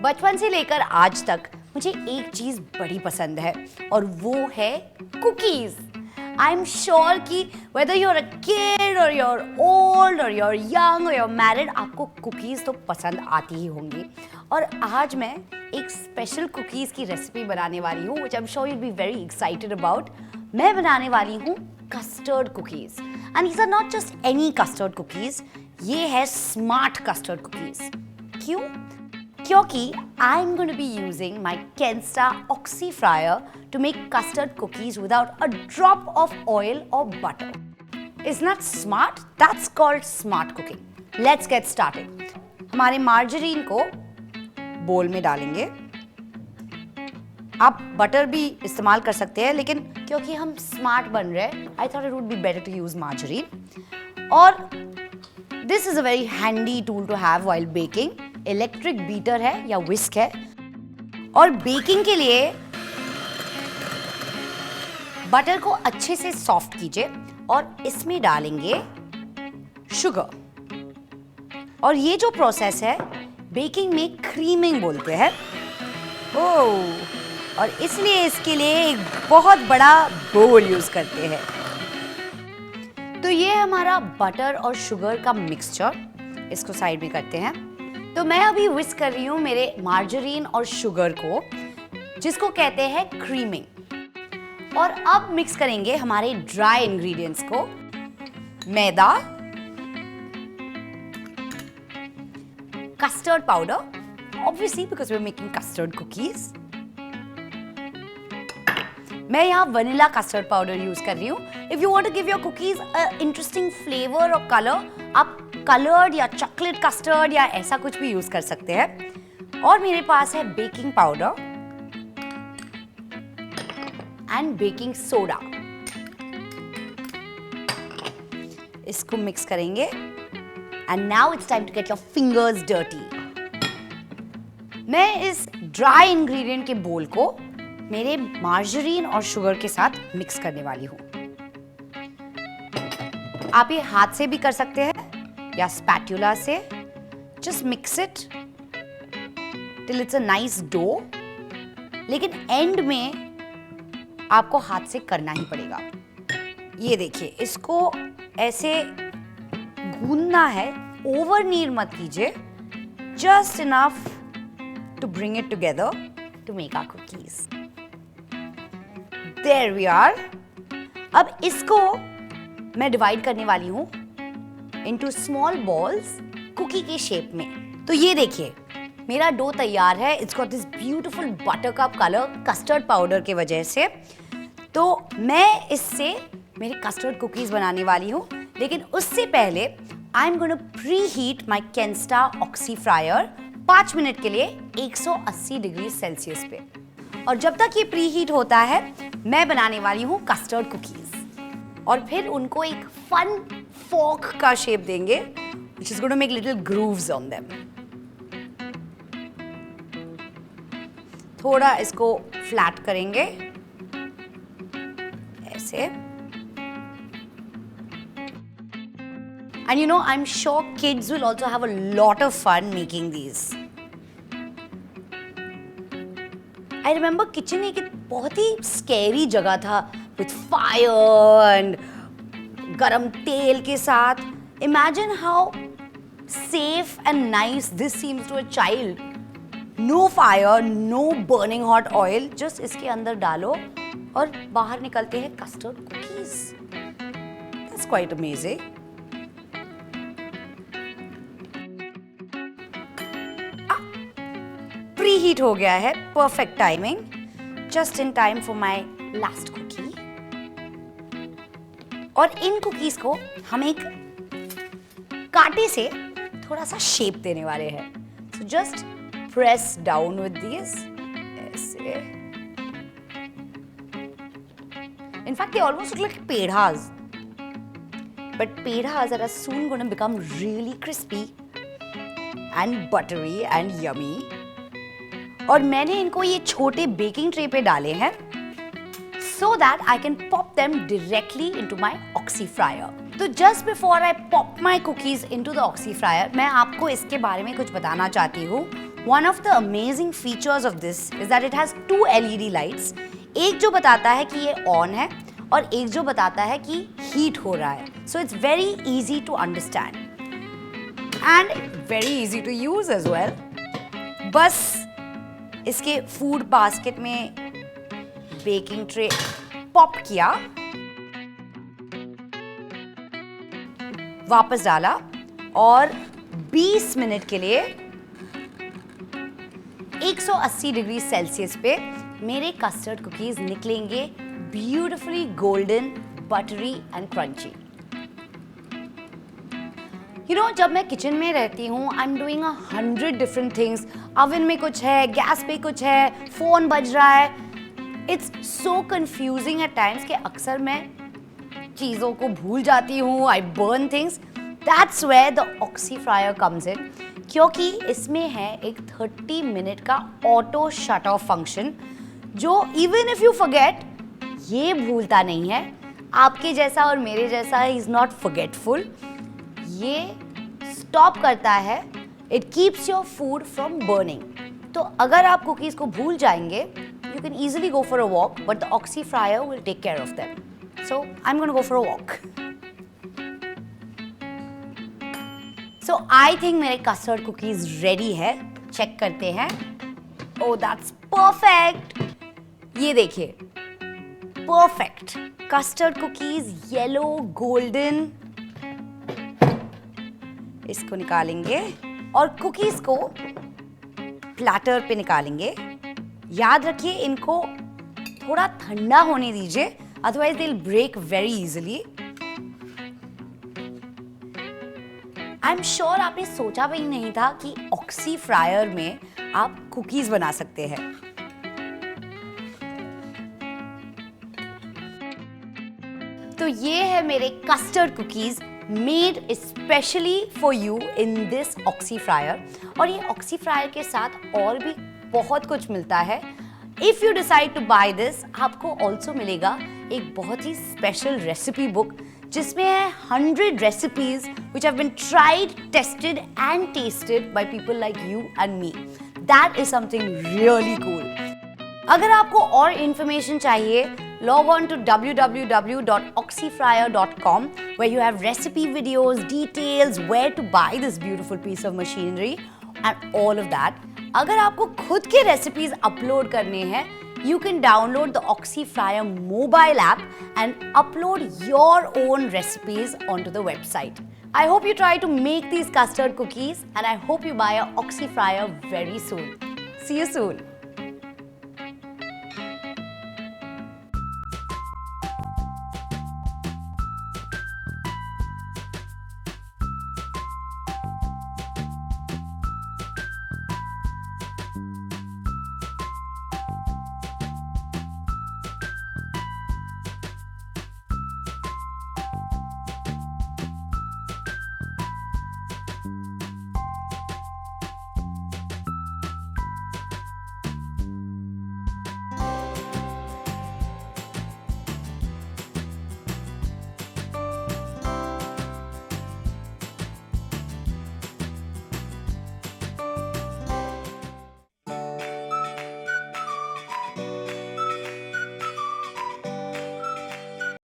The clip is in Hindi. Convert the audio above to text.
बचपन से लेकर आज तक मुझे एक चीज बड़ी पसंद है और वो है कुकीज। आई एम श्योर कि वेदर यूर अ किड और यूर ओल्ड और यूर यंग और यूर मैरिड, आपको कुकीज तो पसंद आती ही होंगी। और आज मैं एक स्पेशल कुकीज की रेसिपी बनाने वाली हूँ, which I'm sure you'll be very excited about। मैं बनाने वाली हूँ custard cookies, and these are not just any custard cookies, ये है स्मार्ट कस्टर्ड कुकीज। क्यों? क्योंकि I'm going to be using my Kensta Oxy Fryer to make custard cookies without a drop of oil or butter. Isn't that smart? That's called smart cooking. Let's get started. हमारे मार्जरीन को बोल में डालेंगे। आप बटर भी इस्तेमाल कर सकते हैं, लेकिन क्योंकि हम स्मार्ट बन रहे हैं, I thought it would be better to use margarine. और this is a very handy tool to have while baking. Electric beater है या विस्क है, और बेकिंग के लिए बटर को अच्छे से सॉफ्ट कीजिए और इसमें डालेंगे शुगर। और ये जो प्रोसेस है बेकिंग में क्रीमिंग बोलते हैं। और इसलिए इसके लिए एक बहुत बड़ा बोल यूज करते हैं। तो ये हमारा बटर और शुगर का मिक्सचर, इसको साइड में करते हैं। तो मैं अभी विस्क कर रही हूँ मेरे मार्जरीन और शुगर को, जिसको कहते हैं क्रीमिंग। और अब मिक्स करेंगे हमारे ड्राई इंग्रेडिएंट्स को। मैदा, custard powder, obviously because we are making custard cookies. मैं यहाँ वनीला कस्टर्ड पाउडर यूज कर रही हूँ। If you want to give your cookies a interesting flavour और कलर, आप कलर्ड या चॉकलेट कस्टर्ड या ऐसा कुछ भी यूज कर सकते हैं। और मेरे पास है baking powder and baking soda. इसको मिक्स करेंगे and now it's time to get your fingers dirty. मैं इस ड्राई इंग्रेडिएंट के बोल को मेरे मार्जरीन और शुगर के साथ मिक्स करने वाली हूं। आप ये हाथ से भी कर सकते हैं या स्पैटुला से। Just mix it till it's a nice dough, लेकिन एंड में आपको हाथ से करना ही पड़ेगा। ये देखिए, इसको ऐसे गूंदना है, ओवर नीड मत कीजिए, just enough to bring it together to make our cookies. There we are. अब इसको मैं डिवाइड करने वाली हूं इनटू स्मॉल बॉल्स कुकी के शेप में। तो ये देखिए, मेरा डो तैयार है। It's got this beautiful buttercup colour custard powder के वजह से। तो मैं इससे मेरे कस्टर्ड कुकीज बनाने वाली हूँ, लेकिन उससे पहले I am going to preheat my Kenstar oxy fryer 5 minute के लिए 180 डिग्री सेल्सियस पे। और जब तक ये प्री हीट होता है, मैं बनाने वाली हूँ कस्टर्ड कुकीज, और फिर उनको एक फन फोक का शेप देंगे, which is going to make little grooves on them. थोड़ा इसको फ्लैट करेंगे ऐसे। And you know, I'm sure kids will also have a lot of fun making these. I remember kitchen एक बहुत ही scary जगह था with fire and गरम तेल के साथ। Imagine how safe and nice this seems to a child. No fire, no burning hot oil, just इसके अंदर डालो और बाहर निकलते हैं custard cookies. That's quite amazing. Preheat हो गया है, perfect timing, just in time for my last cookie. और इन कुकीज को हम एक कांटे से थोड़ा सा शेप देने वाले हैं। So just press down with this ऐसे। In fact they almost look like पेड़ास, बट पेड़ास are soon gonna become really crispy and buttery and yummy. और मैंने इनको ये छोटे बेकिंग ट्रे पे डाले हैं so that I can pop them directly into my Oxy Fryer. तो just before I pop my cookies into the Oxy Fryer, मैं आपको इसके बारे में कुछ बताना चाहती हूँ One of the amazing features of this is that it has two LED lights. एक जो बताता है कि ये ऑन है और एक जो बताता है कि हीट हो रहा है. So it's very easy to understand and very easy to use as well. बस इसके फूड बास्केट में बेकिंग ट्रे पॉप किया, वापस डाला और 20 मिनट के लिए 180 डिग्री सेल्सियस पे मेरे कस्टर्ड कुकीज निकलेंगे beautifully golden, buttery and crunchy. जब मैं किचन में रहती हूँ, I am doing 100 different things. Oven में कुछ है, गैस पे कुछ है, फोन बज रहा है. It's so confusing at times कि अक्सर मैं चीज़ों को भूल जाती हूँ. I burn things. That's where the oxy fryer comes in, क्योंकि इसमें है एक 30 मिनट का ऑटो शट ऑफ फंक्शन जो इवन इफ यू फॉरगेट, ये भूलता नहीं है. आपके जैसा और मेरे जैसा ही इज नॉट फॉरगेटफुल. ये स्टॉप करता है. It keeps your food from burning. तो अगर आप कुकीज को भूल जाएंगे, you can easily go for a walk, but the Oxy Fryer will take care of them. So I'm going to go for a walk. So I think मेरे custard cookies ready है. Check करते हैं. Oh, that's perfect. ये देखिए, perfect. Custard cookies, yellow, golden. इसको निकालेंगे और कुकीज को प्लेटर पे निकालेंगे. याद रखिए इनको थोड़ा ठंडा होने दीजिए, otherwise they will break very easily. I am sure आपने सोचा भी नहीं था कि ऑक्सी फ्रायर में आप कुकीज बना सकते हैं. तो ये है मेरे custard cookies made specially for you in this oxy fryer. और ये ऑक्सी फ्रायर के साथ और भी बहुत कुछ मिलता है. If you decide to buy this, आपको ऑल्सो मिलेगा एक बहुत ही स्पेशल रेसिपी बुक जिसमें है 100 recipes which have been tried, tested and tested by people like you and me. That is something really cool. अगर आपको और इंफॉर्मेशन चाहिए, log on to www.oxyfryer.com where you have recipe videos, details, where to buy this beautiful piece of machinery and all of that. अगर आपको खुद के रेसिपीज अपलोड करने हैं, you can download the Oxy Fryer mobile app and upload your own recipes onto the website. I hope you try to make these custard cookies and I hope you buy a Oxy Fryer very soon. See you soon.